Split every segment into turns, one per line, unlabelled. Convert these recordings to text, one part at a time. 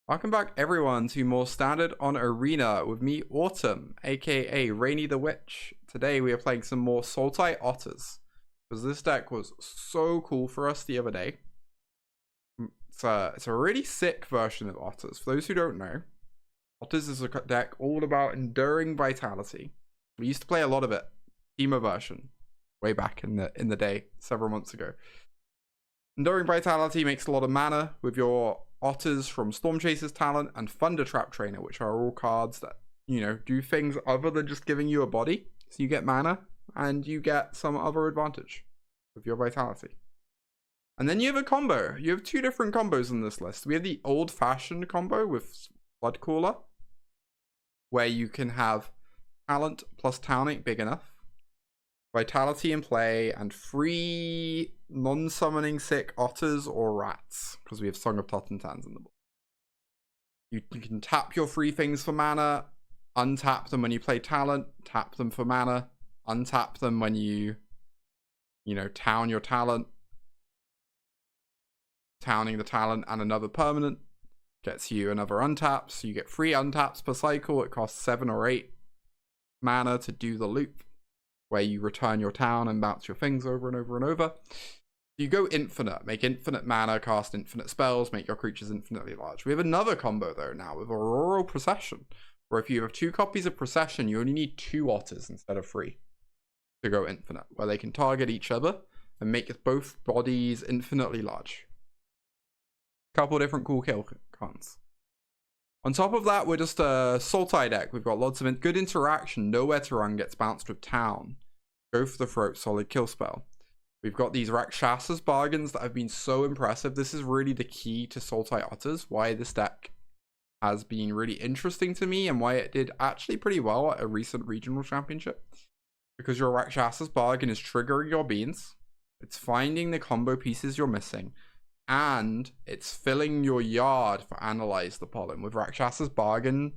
Welcome back everyone to more Standard on Arena with me, Autumn, aka Rainy the Witch. Today we are playing some more Sultai Otters, because this deck was so cool for us the other day. It's a really sick version of Otters. For those who don't know, Otters is a deck all about enduring vitality. We used to play a lot of it, Teemo version, way back in the day, several months ago. Enduring Vitality makes a lot of mana with your Otters from Stormchaser's talent and Thundertrap Trainer, which are all cards that, you know, do things other than just giving you a body. So you get mana and you get some other advantage with your Vitality. And then you have a combo. You have two different combos in this list. We have the old-fashioned combo with Floodcaller, where you can have talent plus towning big enough, Vitality in play, and free non-summoning sick Otters or Rats, because we have Song of Totentanz in the board. You can tap your free things for mana, untap them when you play talent, tap them for mana, untap them when you town your talent. Towning the talent and another permanent gets you another untap, so you get 3 untaps per cycle. It costs 7 or 8 mana to do the loop, where you return your town and bounce your things over and over and over. You go infinite, make infinite mana, cast infinite spells, make your creatures infinitely large. We have another combo though now with Auroral Procession, where if you have 2 copies of Procession, you only need 2 Otters instead of 3 to go infinite, where they can target each other and make both bodies infinitely large. Couple different cool kill cons. On top of that, we're just a Sultai deck. We've got lots of good interaction. Nowhere to Run gets bounced with Town. Go for the throat, solid kill spell. We've got these Rakshasas bargains that have been so impressive. This is really the key to Sultai Otters, why this deck has been really interesting to me and why it did actually pretty well at a recent regional championship. Because your Rakshasas bargain is triggering your beans. It's finding the combo pieces you're missing. And it's filling your yard for Analyze the Pollen, with Rakshasas bargain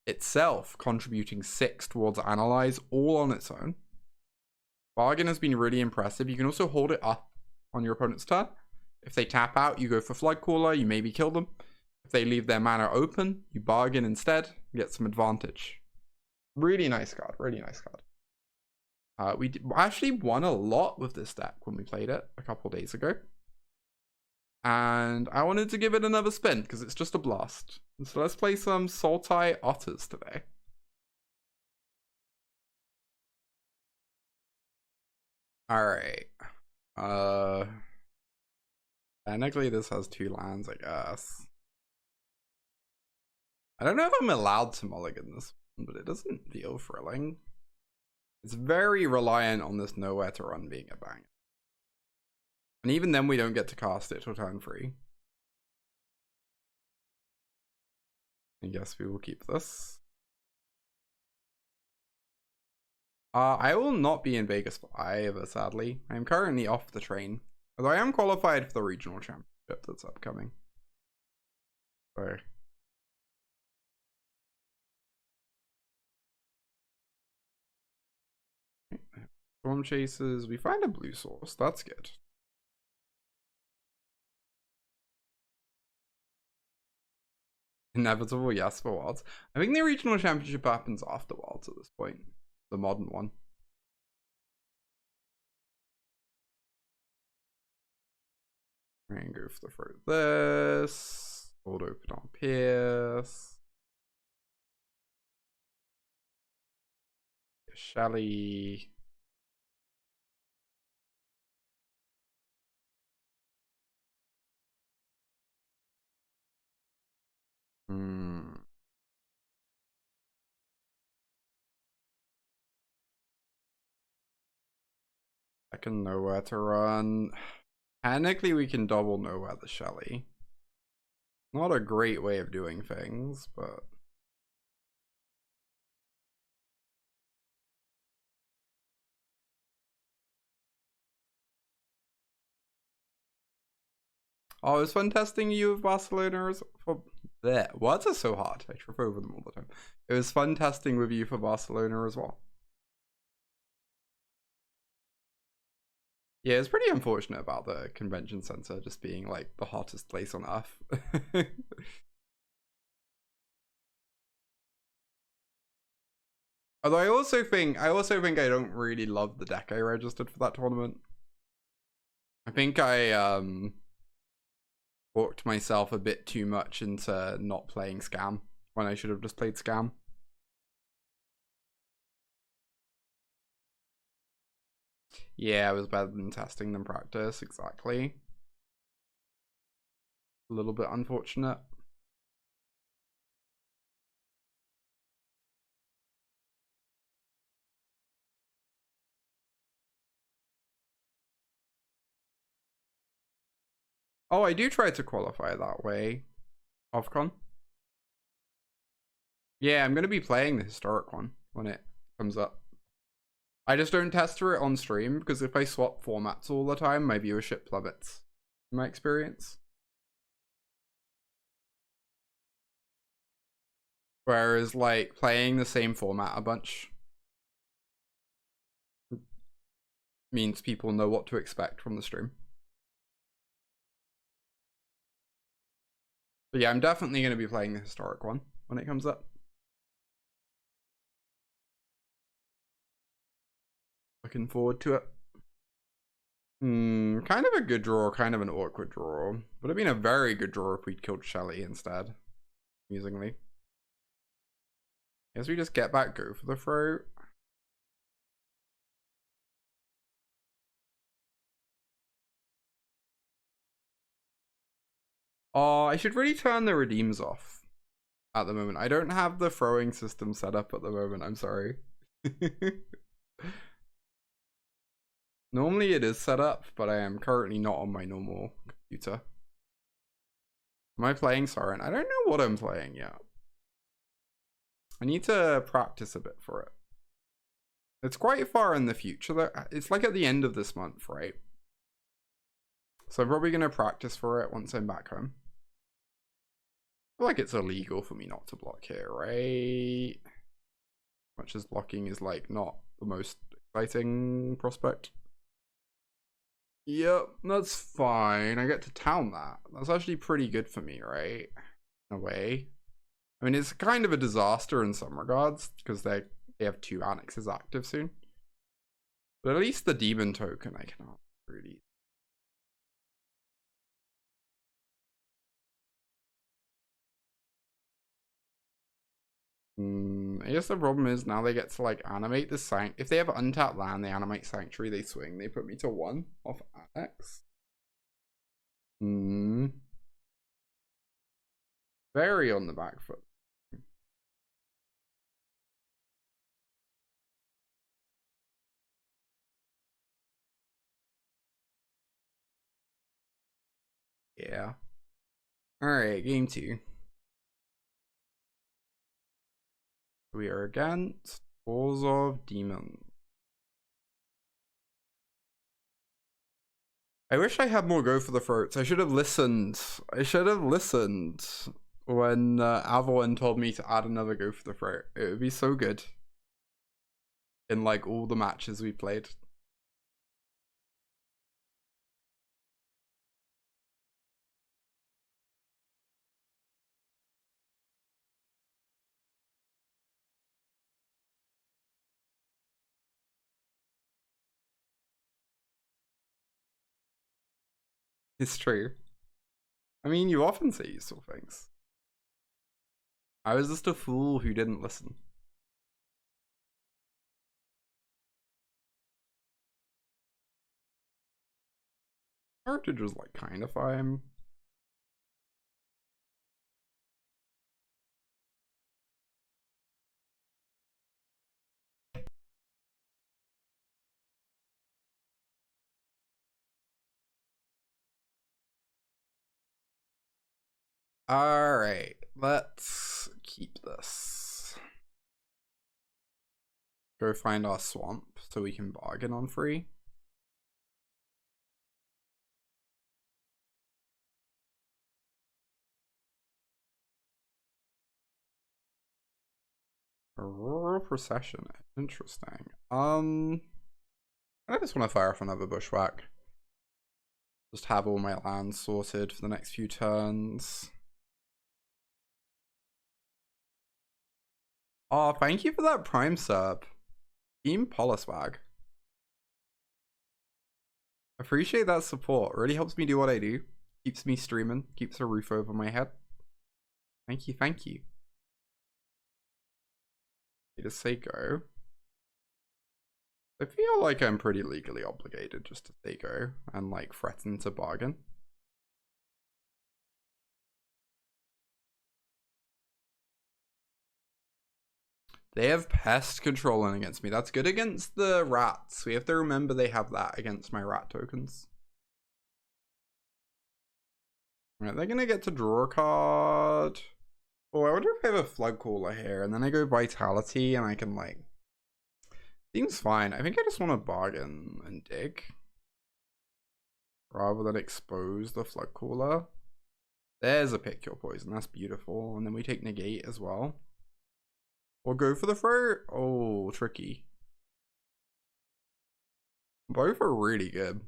itself contributing 6 towards Analyze all on its own. Bargain has been really impressive. You can also hold it up on your opponent's turn. If they tap out, you go for Floodcaller, you maybe kill them. If they leave their mana open, you bargain instead, get some advantage. Really nice card, really nice card. We actually won a lot with this deck when we played it a couple days ago. And I wanted to give it another spin because it's just a blast. So let's play some Sultai Otters today. Alright. Technically this has 2 lands, I guess. I don't know if I'm allowed to mulligan this one, but it doesn't feel thrilling. It's very reliant on this Nowhere to Run being a banger. And even then we don't get to cast it till turn 3. I guess we will keep this. I will not be in Vegas for either, sadly. I am currently off the train. Although I am qualified for the regional championship that's upcoming. So. Stormchasers. We find a blue source. That's good. Inevitable, yes, for Wilds. I think the regional championship happens after Wilds at this point. The modern one. And go for the throat this. Hold open on Pierce. Shelly. I can Nowhere to Run. Technically, we can double Nowhere the Shelly. Not a great way of doing things, but. Oh, it was fun testing you with Barcelona for there. Words are so hard. I trip over them all the time. It was fun testing with you for Barcelona as well. Yeah, it's pretty unfortunate about the convention center just being like the hottest place on earth. Although I also think I don't really love the deck I registered for that tournament. I think I walked myself a bit too much into not playing Scam when I should have just played Scam. Yeah, it was better than testing than practice, exactly. A little bit unfortunate. Oh, I do try to qualify that way. Offcon. Yeah, I'm going to be playing the historic one when it comes up. I just don't test for it on stream because if I swap formats all the time, my viewership plummets, in my experience. Whereas, like, playing the same format a bunch means people know what to expect from the stream. But yeah, I'm definitely going to be playing the historic one when it comes up. Looking forward to it. Kind of a good draw, kind of an awkward draw. Would have been a very good draw if we'd killed Shelly instead, amusingly. Guess we just get back, go for the throat. Oh, I should really turn the redeems off at the moment. I don't have the throwing system set up at the moment, I'm sorry. Normally it is set up, but I am currently not on my normal computer. Am I playing Siren? I don't know what I'm playing yet. I need to practice a bit for it. It's quite far in the future though. It's like at the end of this month, right? So I'm probably going to practice for it once I'm back home. I feel like it's illegal for me not to block here, right? Much as blocking is like not the most exciting prospect. Yep, that's fine. I get to town that. That's actually pretty good for me, right? In a way. I mean, it's kind of a disaster in some regards because they have 2 annexes active soon. But at least the demon token I cannot really. I guess the problem is now they get to like animate the Sanct. If they have untapped land, they animate Sanctuary, they swing. They put me to 1 off Annex. Very on the back foot. Yeah. Alright, game 2. We are against Balls of Demon. I wish I had more go for the throats. I should have listened. When Avalon told me to add another go for the throat. It would be so good. In like all the matches we played. It's true. I mean, you often say useful things. I was just a fool who didn't listen. Heritage was like kind of fine. Alright, let's keep this. Go find our swamp so we can bargain on free. Auroral Procession, interesting. I just want to fire off another Bushwhack. Just have all my lands sorted for the next few turns. Oh, thank you for that Prime sub. Team Poliswag. Appreciate that support. Really helps me do what I do. Keeps me streaming. Keeps a roof over my head. Thank you, thank you. To say go. I feel like I'm pretty legally obligated just to say go and like threaten to bargain. They have pest controlling against me. That's good against the rats. We have to remember they have that against my rat tokens. Alright, they're gonna get to draw a card. Oh, I wonder if I have a Floodcaller here, and then I go Vitality, and I can like... Seems fine. I think I just want to bargain and dig. Rather than expose the Floodcaller. There's a Pick Your Poison, that's beautiful. And then we take Negate as well. Or go for the throw. Oh, tricky. Both are really good.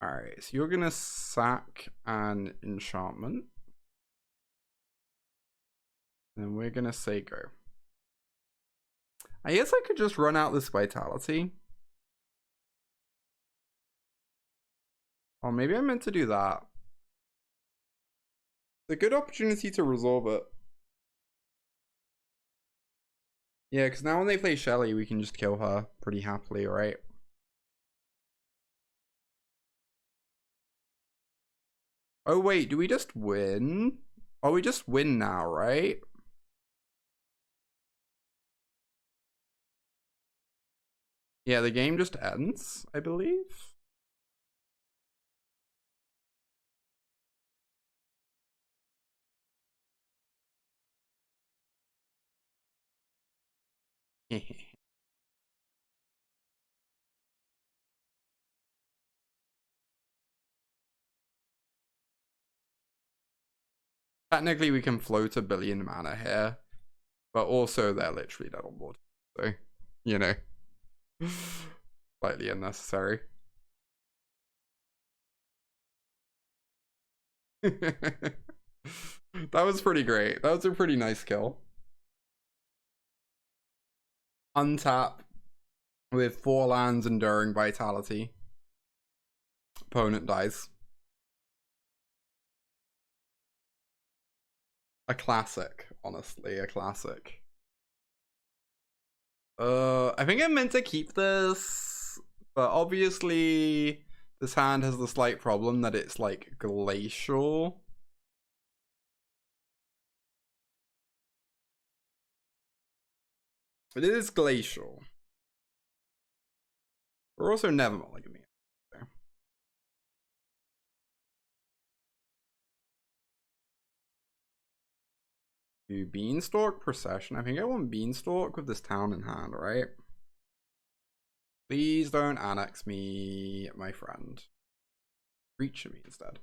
Alright, so you're gonna sack an enchantment. And we're gonna say go. I guess I could just run out this Vitality. Oh, maybe I meant to do that. It's a good opportunity to resolve it. Yeah, because now when they play Shelly, we can just kill her pretty happily, right? Oh wait, do we just win? Oh, we just win now, right? Yeah, the game just ends, I believe. Technically, we can float 1 billion mana here, but also they're literally dead on board. So, you know, slightly unnecessary. That was pretty great. That was a pretty nice kill. Untap with 4 lands, Enduring Vitality. Opponent dies. A classic, honestly, a classic. I think I meant to keep this, but obviously this hand has the slight problem that it's like glacial. It is glacial. We're also never mulliganing it. Do Beanstalk Procession. I think I want Beanstalk with this town in hand, right? Please don't annex me, my friend. Preacher me instead.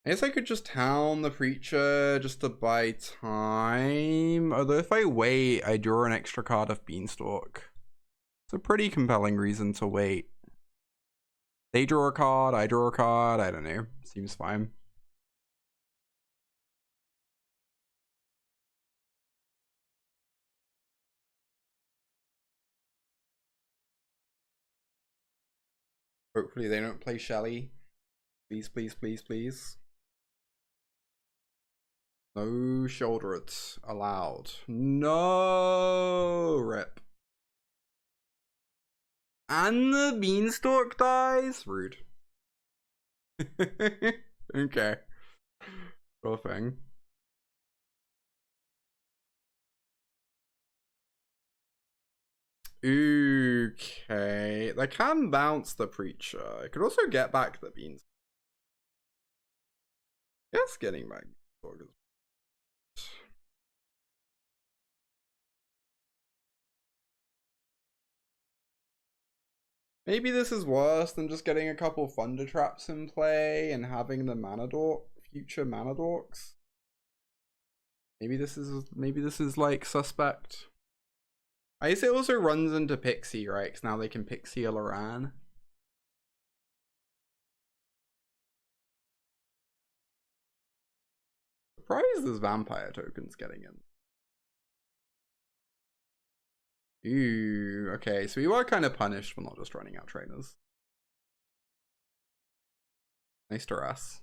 I guess I could just town the Preacher just to buy time. Although if I wait, I draw an extra card of Beanstalk. It's a pretty compelling reason to wait. They draw a card, I draw a card, I don't know. Seems fine. Hopefully they don't play Shelly. Please, please, please, please. No Shoulderets allowed. No rip. And the Beanstalk dies? Rude. Okay. Sure thing. Okay. They can bounce the Preacher. I could also get back the Beans. Yes, getting back. Maybe this is worse than just getting a couple Thundertraps in play and having the mana dork, future mana dorks. Maybe this is like suspect. I guess it also runs into Pixie, right? Because now they can Pixie a Loran. Surprised there's vampire tokens getting in. Ooh, okay, so we were kind of punished for not just running out trainers. Nice Duress.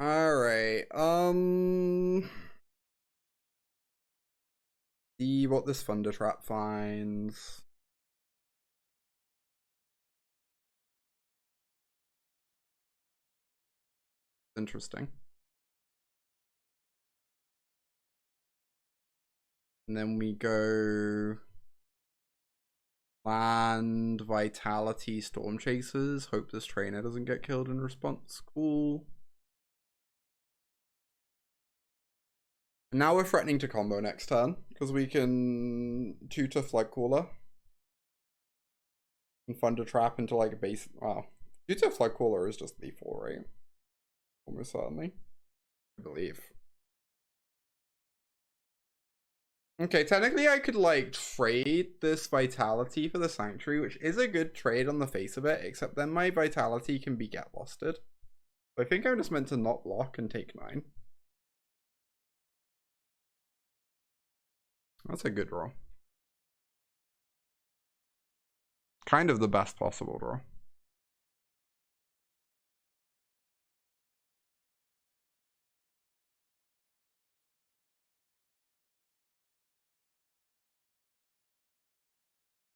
Alright, see what this Thundertrap finds. Interesting. And then we go land, vitality, Stormchasers. Hope this trainer doesn't get killed in response. Cool. And now we're threatening to combo next turn because we can tutor Floodcaller and Thundertrap into like a base. Wow, tutor Floodcaller is just lethal, right? Almost certainly, I believe. Okay, technically I could like trade this vitality for the Sanctuary, which is a good trade on the face of it, except then my vitality can be get losted. So I think I'm just meant to not block and take 9. That's a good draw. Kind of the best possible draw.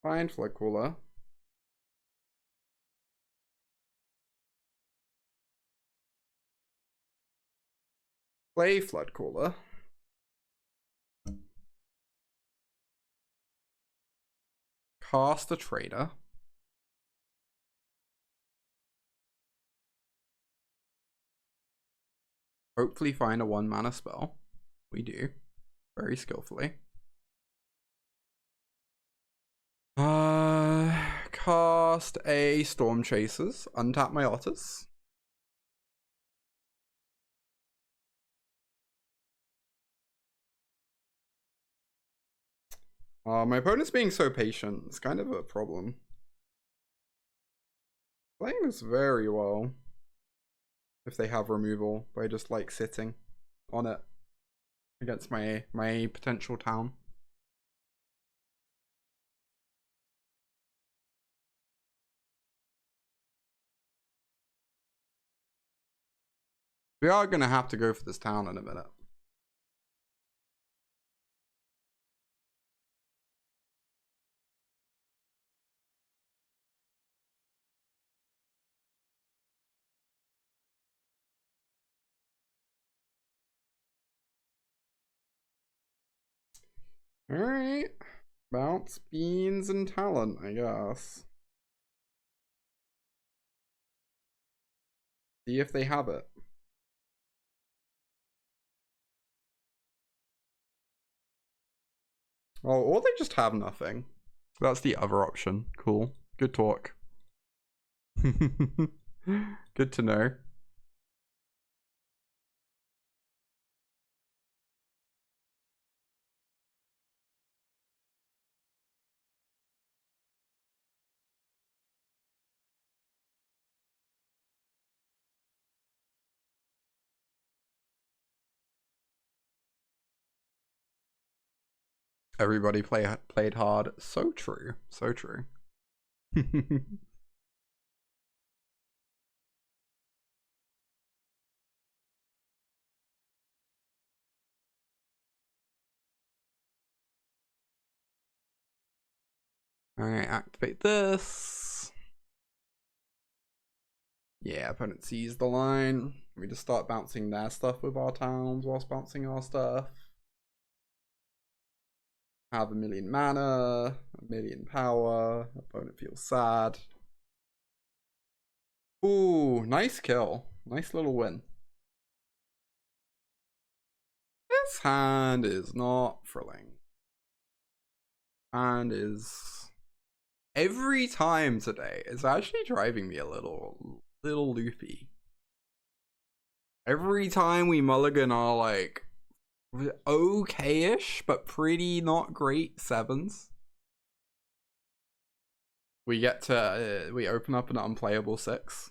Fine, Floodcaller. Play Floodcaller. Cast a trader. Hopefully find a 1-mana spell. We do. Very skillfully. Cast a Stormchasers. Untap my Otters. My opponent's being so patient. It's kind of a problem. Playing this very well. If they have removal by just like sitting on it against my potential town. We are gonna have to go for this town in a minute. Alright. Bounce, beans, and talent, I guess. See if they have it. Oh, or they just have nothing. That's the other option. Cool. Good talk. Good to know. Everybody played hard. So true. So true. Alright, activate this. Yeah, opponent sees the line. We just start bouncing their stuff with our towns whilst bouncing our stuff. Have 1,000,000 mana, 1,000,000 power. Opponent feels sad. Ooh, nice kill. Nice little win. This hand is not thrilling. Hand is every time today. It's actually driving me a little loopy. Every time we mulligan our like okay-ish, but pretty not great 7s, we get to we open up an unplayable 6.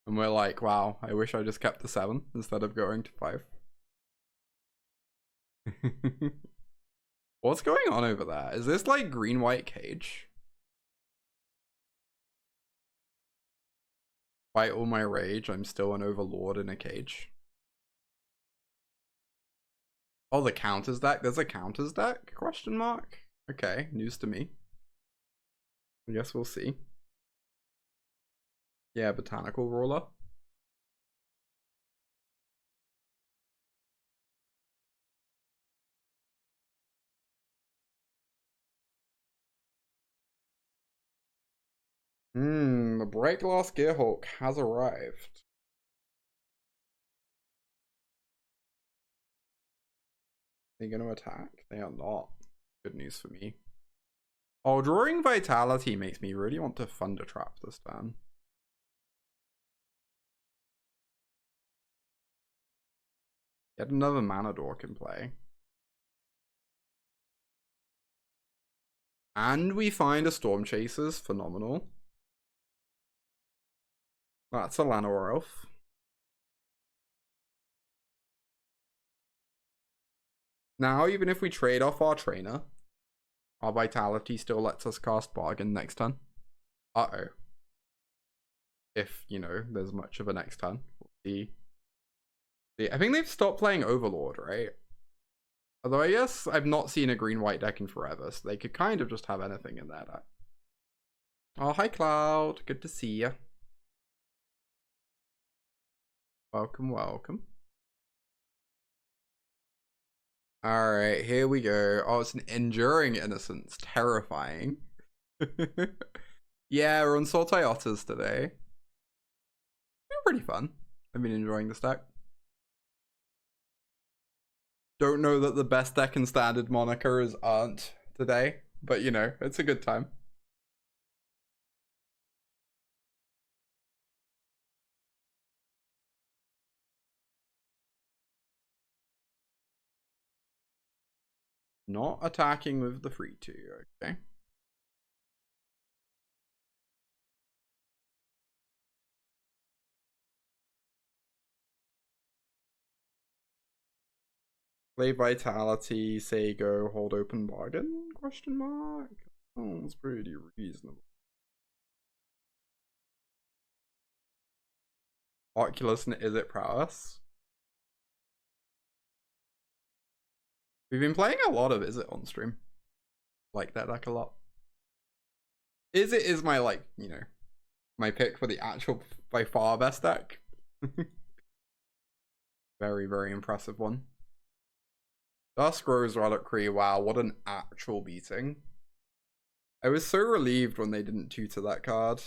And we're like, wow, I wish I just kept the 7 instead of going to 5. What's going on over there? Is this like green-white cage? Despite all my rage, I'm still an overlord in a cage. Oh, the counters deck? There's a counters deck? Question mark? Okay, news to me. I guess we'll see. Yeah, Botanical Ruler. The Bright Glass Gearhawk has arrived. They're going to attack? They are not. Good news for me. Oh, drawing Vitality makes me really want to Thundertrap this turn. Get another Mana Dork in play. And we find a Stormchaser's phenomenal. That's a Llanowar Elf. Now, even if we trade off our trainer, our Vitality still lets us cast Bargain next turn. Uh-oh. If, you know, there's much of a next turn. We'll see. I think they've stopped playing Overlord, right? Although I guess I've not seen a green-white deck in forever, so they could kind of just have anything in their deck. Oh, hi Cloud. Good to see you. Welcome, welcome. Alright, here we go. Oh, it's an Enduring Innocence. Terrifying. Yeah, we're on Sultai Otters today. They're pretty fun. I've been enjoying this deck. Don't know that the best deck in Standard moniker is Aren't today, but you know, it's a good time. Not attacking with the 3/2, okay. Play Vitality, say go, hold open bargain? Question mark. Sounds pretty reasonable. Oculus and Is It Prowess? We've been playing a lot of Is It on stream. Like that deck a lot. Is It is my, like, you know, my pick for the actual, by far best deck. Very, very impressive one. Dusk Rose Reliquary, wow, what an actual beating. I was so relieved when they didn't tutor that card.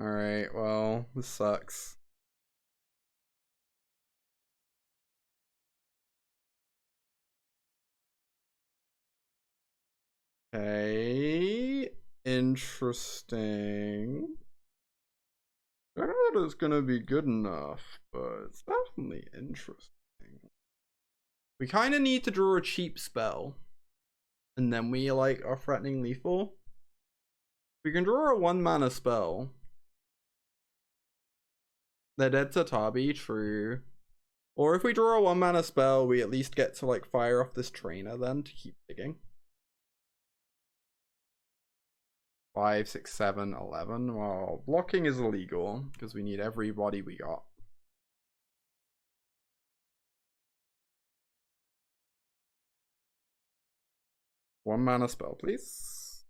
Alright, well, this sucks. Okay, interesting. I don't know that it's gonna be good enough, but it's definitely interesting. We kind of need to draw a cheap spell, and then we like are threatening lethal. We can draw a 1-mana spell. They're dead to Tabi, true. Or if we draw a 1-mana spell, we at least get to like fire off this trainer then to keep digging. 5, 6, 7, 11. Well, blocking is illegal because we need everybody we got. One mana spell, please.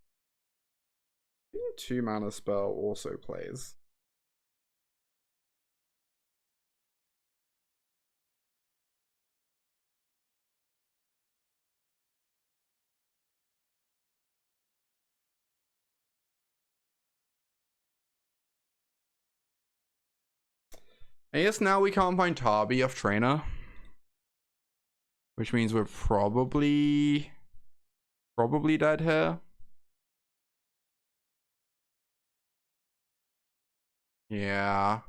I think a 2-mana spell also plays. I guess now we can't find Tabi off trainer, which means we're probably dead here. Yeah.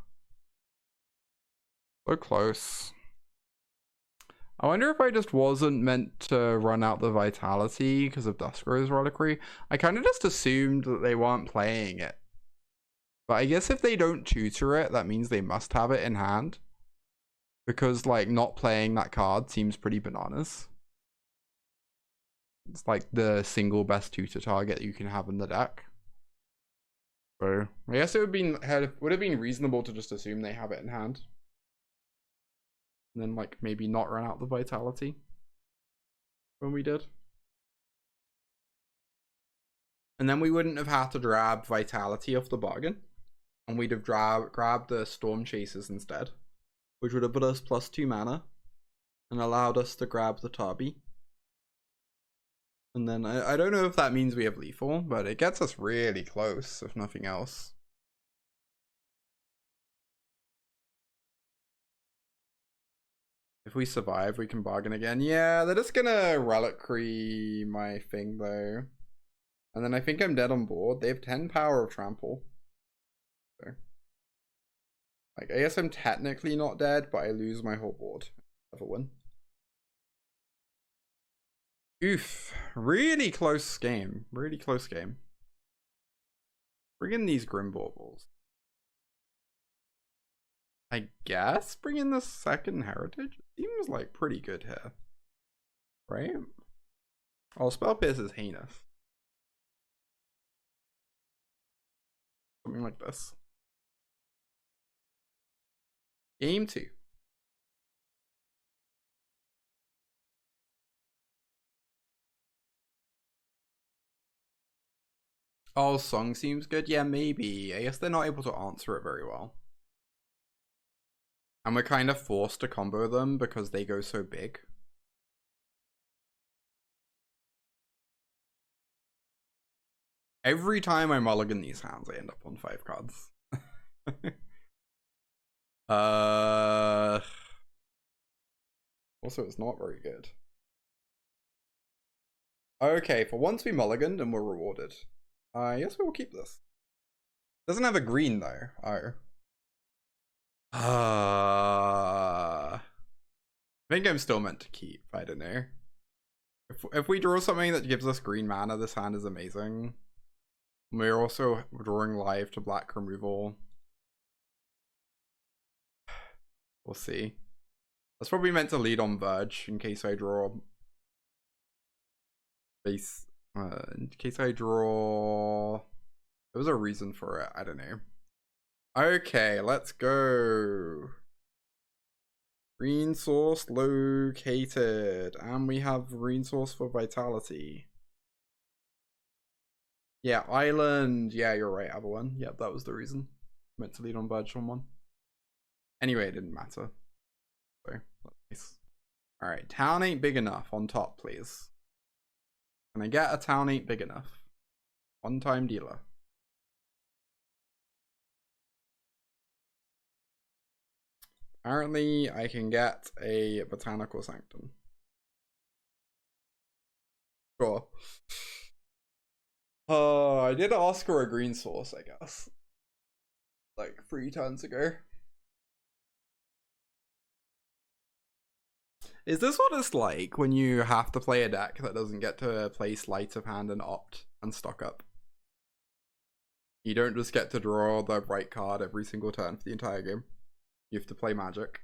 So close. I wonder if I just wasn't meant to run out the Vitality because of Duskrow's Reliquary. I kind of just assumed that they weren't playing it. But I guess if they don't tutor it, that means they must have it in hand. Because, like, not playing that card seems pretty bananas. It's like the single best tutor target you can have in the deck. So, I guess it would have been reasonable to just assume they have it in hand. And then, like, maybe not run out the Vitality when we did. And then we wouldn't have had to grab Vitality off the bargain. And we'd have grabbed the Stormchasers instead, which would have put us +2 mana and allowed us to grab the Tarby. And then I don't know if that means we have lethal, but it gets us really close, if nothing else. If we survive, we can bargain again. Yeah, they're just gonna Reliquary my thing though. And then I think I'm dead on board. They have 10 power of trample. So, like, I guess I'm technically not dead, but I lose my whole board. Have a win. Oof. Really close game. Really close game. Bring in these Grim Baubles. I guess bring in the second Heritage. Seems like pretty good here. Right? Oh, Spell Pierce is heinous. Something like this. Game 2. Oh, Song seems good. Yeah, maybe. I guess they're not able to answer it very well. And we're kind of forced to combo them because they go so big. Every time I mulligan these hands, I end up on 5 cards. Also, it's not very good. Okay, for once we mulliganed and we're rewarded. Yes, we will keep this. Doesn't have a green though. Oh. I think I'm still meant to keep. I don't know. If we draw something that gives us green mana, this hand is amazing. We're also drawing live to black removal. We'll see. That's probably meant to lead on Verge in case I draw base. In case I draw. There was a reason for it. I don't know. Okay, let's go. Green source located. And we have green source for Vitality. Yeah, Island. Yeah, you're right, Avalon. Yep, that was the reason. Meant to lead on Verge on one. Anyway, it didn't matter. So, that's nice. Alright, town ain't big enough on top, please. Can I get a town ain't big enough? One-time dealer. Apparently, I can get a Botanical Sanctum. Sure. I did ask for a green source, I guess. Like 3 turns ago. Is this what it's like when you have to play a deck that doesn't get to play Sleight of Hand and opt and stock up? You don't just get to draw the right card every single turn for the entire game. You have to play Magic.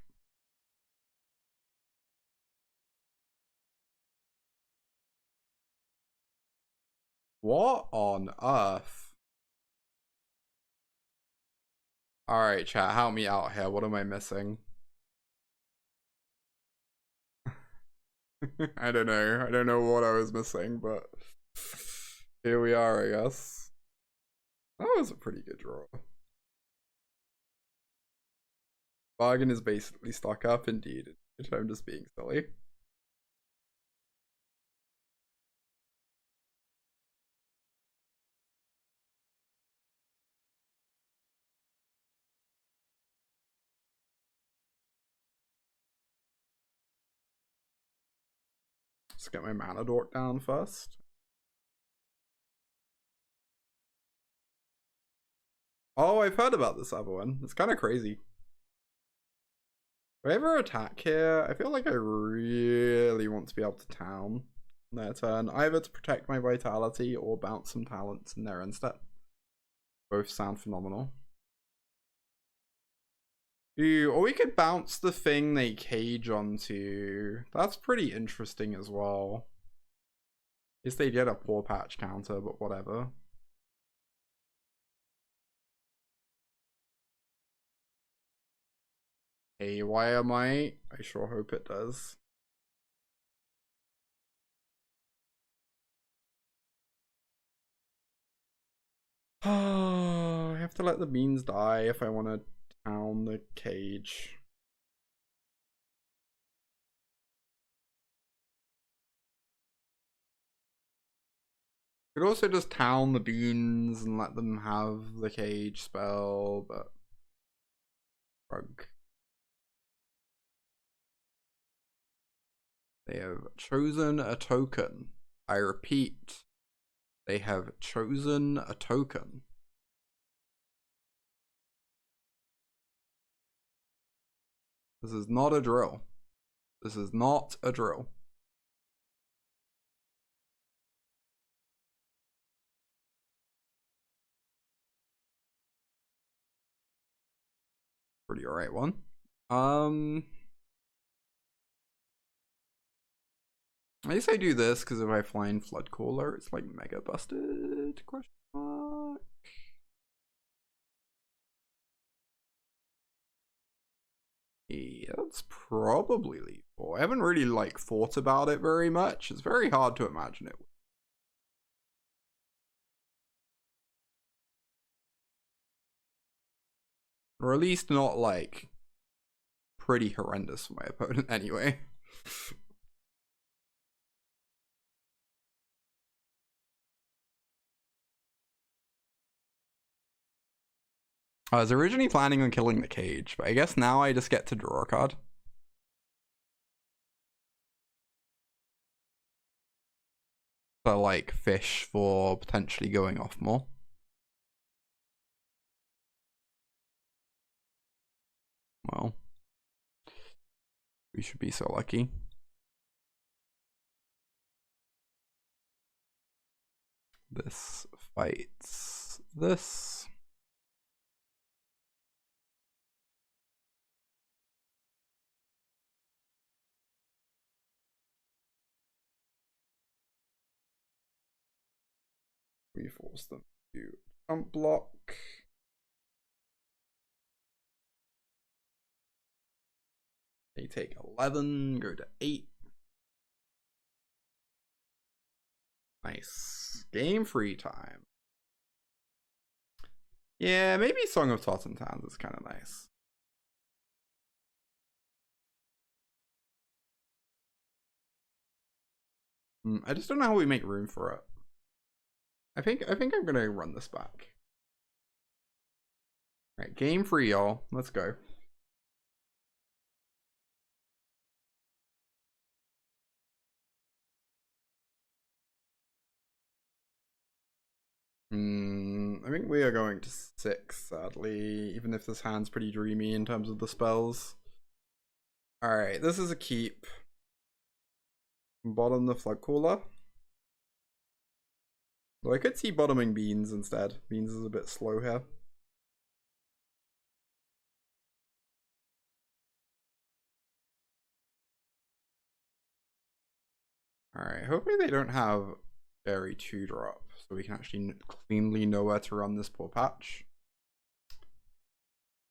What on earth? Alright, chat, help me out here. What am I missing? I don't know. I don't know what I was missing, but here we are, I guess. That was a pretty good draw. Bargain is basically stock up, indeed. I'm just being silly. Let's get my mana dork down first. Oh, I've heard about this other one. It's kind of crazy. If I ever attack here, I feel like I really want to be able to town their turn, either to protect my vitality or bounce some talents in there instead. Both sound phenomenal. Ooh, or we could bounce the thing they cage onto. That's pretty interesting as well. Guess they get a poor patch counter, but whatever. Hey, why am I sure hope it does. Oh, I have to let the beans die if I want to town the cage. Could also just town the beans and let them have the cage spell, but rug. They have chosen a token. I repeat, they have chosen a token. This is not a drill. This is not a drill. Pretty alright one. I guess I do this because if I find Floodcaller, it's like mega busted? Question mark. Yeah, that's probably lethal. I haven't really like thought about it very much. It's very hard to imagine it. Or at least not like pretty horrendous for my opponent anyway. I was originally planning on killing the cage, but I guess now I just get to draw a card. So like fish for potentially going off more. Well, we should be so lucky. This fights this. We force them to jump block. They take 11, go to 8. Nice. Game free time. Yeah, maybe Song of Totentanz is kind of nice. I just don't know how we make room for it. I think I'm gonna run this back. Alright, game free, y'all. Let's go. I think we are going to 6, sadly, even if this hand's pretty dreamy in terms of the spells. Alright, this is a keep. Bottom the Floodcaller. Though I could see bottoming Beans instead. Beans is a bit slow here. Alright, hopefully they don't have Fairy 2-drop, so we can actually cleanly know where to run this poor patch.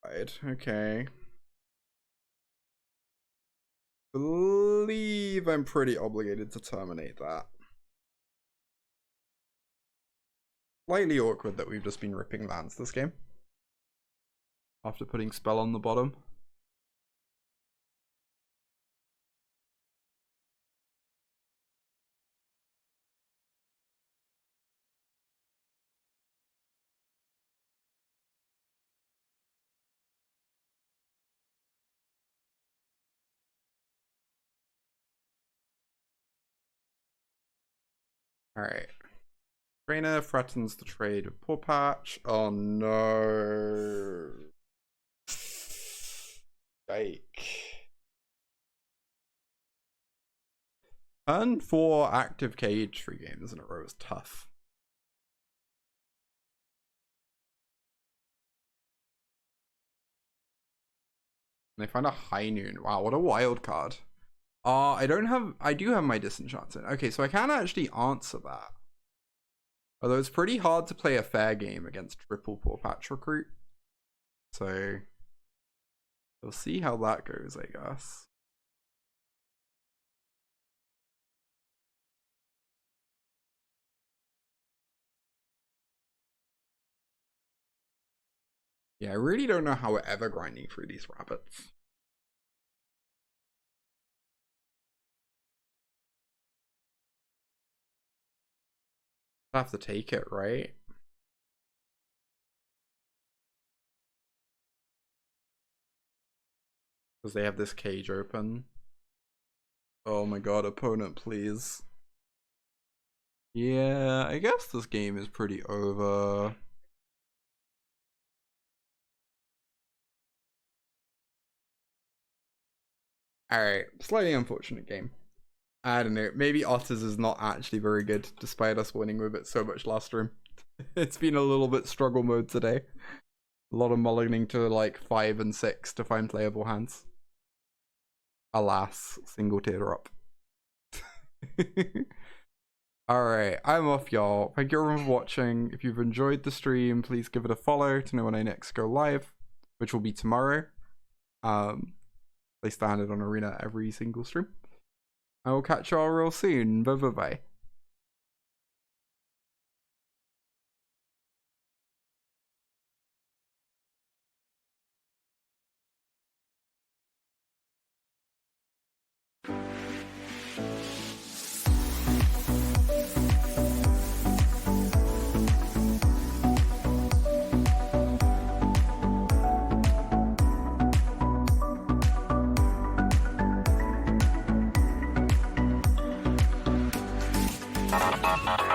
Right, okay. Believe I'm pretty obligated to terminate that. Slightly awkward that we've just been ripping lands this game after putting spell on the bottom. Alright. Trainer threatens the trade with poor patch. Oh no. Yike. Turn 4 active cage 3 games in a row is tough. And they find a High Noon. Wow, what a wild card. I do have my Disenchanted. Okay, so I can actually answer that. Although it's pretty hard to play a fair game against triple Poor Patch Recruit. So we'll see how that goes, I guess. Yeah, I really don't know how we're ever grinding through these rabbits. I have to take it, right? Because they have this cage open. Oh my god, opponent, please. Yeah, I guess this game is pretty over. Alright, slightly unfortunate game. I don't know, maybe Otters is not actually very good, despite us winning with it so much last room. It's been a little bit struggle mode today. A lot of mulliganing to like 5 and 6 to find playable hands. Alas, single teardrop. Alright, I'm off, y'all. Thank you everyone for watching. If you've enjoyed the stream, please give it a follow to know when I next go live, which will be tomorrow. Play Standard on Arena every single stream. I will catch y'all real soon. Bye bye bye.
Bye.